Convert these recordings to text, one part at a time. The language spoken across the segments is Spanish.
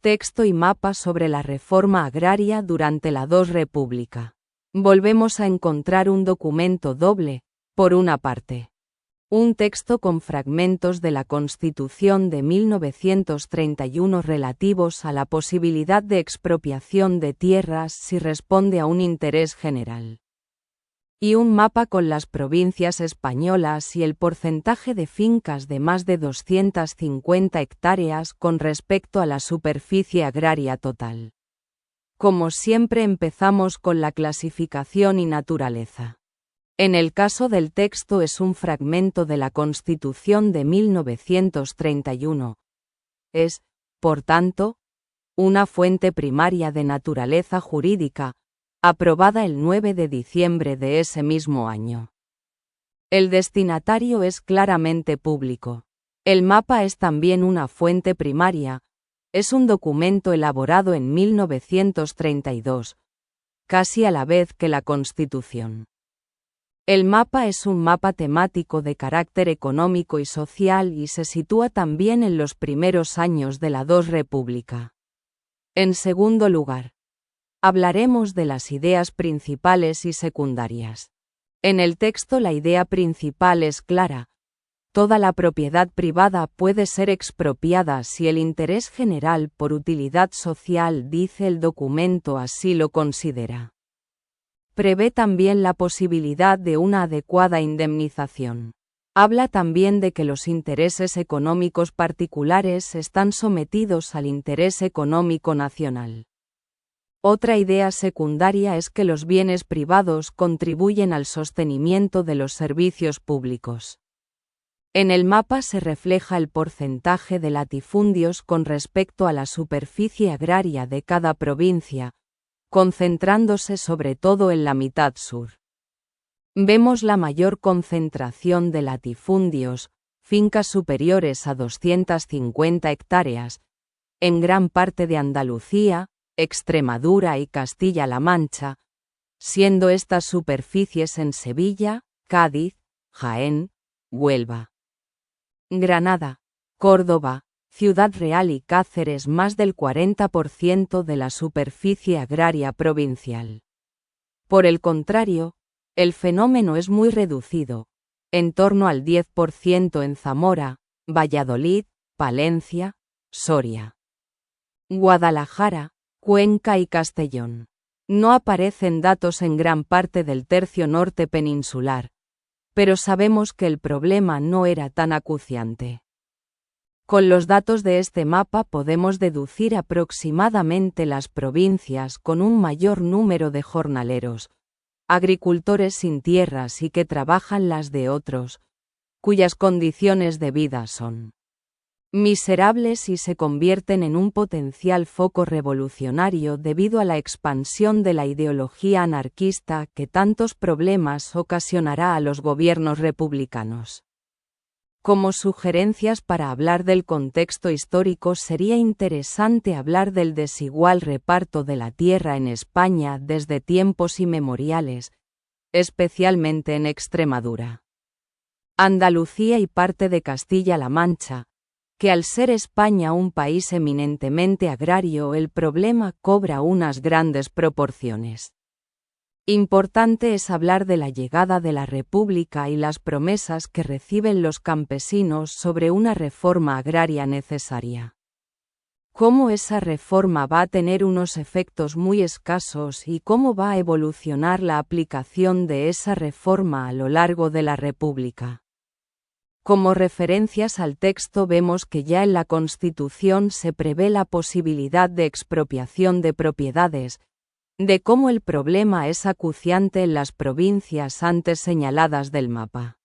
Texto y mapa sobre la reforma agraria durante la II República. Volvemos a encontrar un documento doble, por una parte. Un texto con fragmentos de la Constitución de 1931 relativos a la posibilidad de expropiación de tierras si responde a un interés general. Y un mapa con las provincias españolas y el porcentaje de fincas de más de 250 hectáreas con respecto a la superficie agraria total. Como siempre empezamos con la clasificación y naturaleza. En el caso del texto es un fragmento de la Constitución de 1931. Es, por tanto, una fuente primaria de naturaleza jurídica, aprobada el 9 de diciembre de ese mismo año. El destinatario es claramente público. El mapa es también una fuente primaria, es un documento elaborado en 1932, casi a la vez que la Constitución. El mapa es un mapa temático de carácter económico y social y se sitúa también en los primeros años de la II República. En segundo lugar, hablaremos de las ideas principales y secundarias. En el texto la idea principal es clara. Toda la propiedad privada puede ser expropiada si el interés general por utilidad social, dice el documento, así lo considera. Prevé también la posibilidad de una adecuada indemnización. Habla también de que los intereses económicos particulares están sometidos al interés económico nacional. Otra idea secundaria es que los bienes privados contribuyen al sostenimiento de los servicios públicos. En el mapa se refleja el porcentaje de latifundios con respecto a la superficie agraria de cada provincia, concentrándose sobre todo en la mitad sur. Vemos la mayor concentración de latifundios, fincas superiores a 250 hectáreas, en gran parte de Andalucía, Extremadura y Castilla-La Mancha, siendo estas superficies en Sevilla, Cádiz, Jaén, Huelva, Granada, Córdoba, Ciudad Real y Cáceres más del 40% de la superficie agraria provincial. Por el contrario, el fenómeno es muy reducido, en torno al 10% en Zamora, Valladolid, Palencia, Soria, Guadalajara, Cuenca y Castellón. No aparecen datos en gran parte del tercio norte peninsular, pero sabemos que el problema no era tan acuciante. Con los datos de este mapa podemos deducir aproximadamente las provincias con un mayor número de jornaleros, agricultores sin tierras y que trabajan las de otros, cuyas condiciones de vida son miserables y se convierten en un potencial foco revolucionario debido a la expansión de la ideología anarquista que tantos problemas ocasionará a los gobiernos republicanos. Como sugerencias para hablar del contexto histórico sería interesante hablar del desigual reparto de la tierra en España desde tiempos inmemoriales, especialmente en Extremadura, Andalucía y parte de Castilla-La Mancha, que al ser España un país eminentemente agrario el problema cobra unas grandes proporciones. Importante es hablar de la llegada de la República y las promesas que reciben los campesinos sobre una reforma agraria necesaria. Cómo esa reforma va a tener unos efectos muy escasos y cómo va a evolucionar la aplicación de esa reforma a lo largo de la República. Como referencias al texto vemos que ya en la Constitución se prevé la posibilidad de expropiación de propiedades, de cómo el problema es acuciante en las provincias antes señaladas del mapa.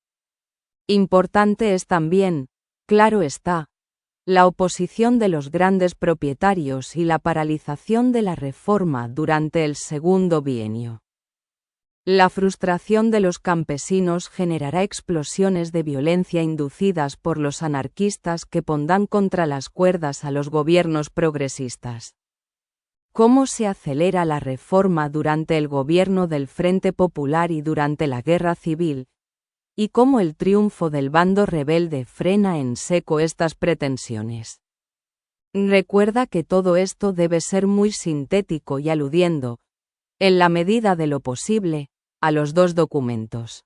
Importante es también, claro está, la oposición de los grandes propietarios y la paralización de la reforma durante el segundo bienio. La frustración de los campesinos generará explosiones de violencia inducidas por los anarquistas que pondrán contra las cuerdas a los gobiernos progresistas. Cómo se acelera la reforma durante el gobierno del Frente Popular y durante la Guerra Civil, y cómo el triunfo del bando rebelde frena en seco estas pretensiones. Recuerda que todo esto debe ser muy sintético y aludiendo, en la medida de lo posible, a los dos documentos.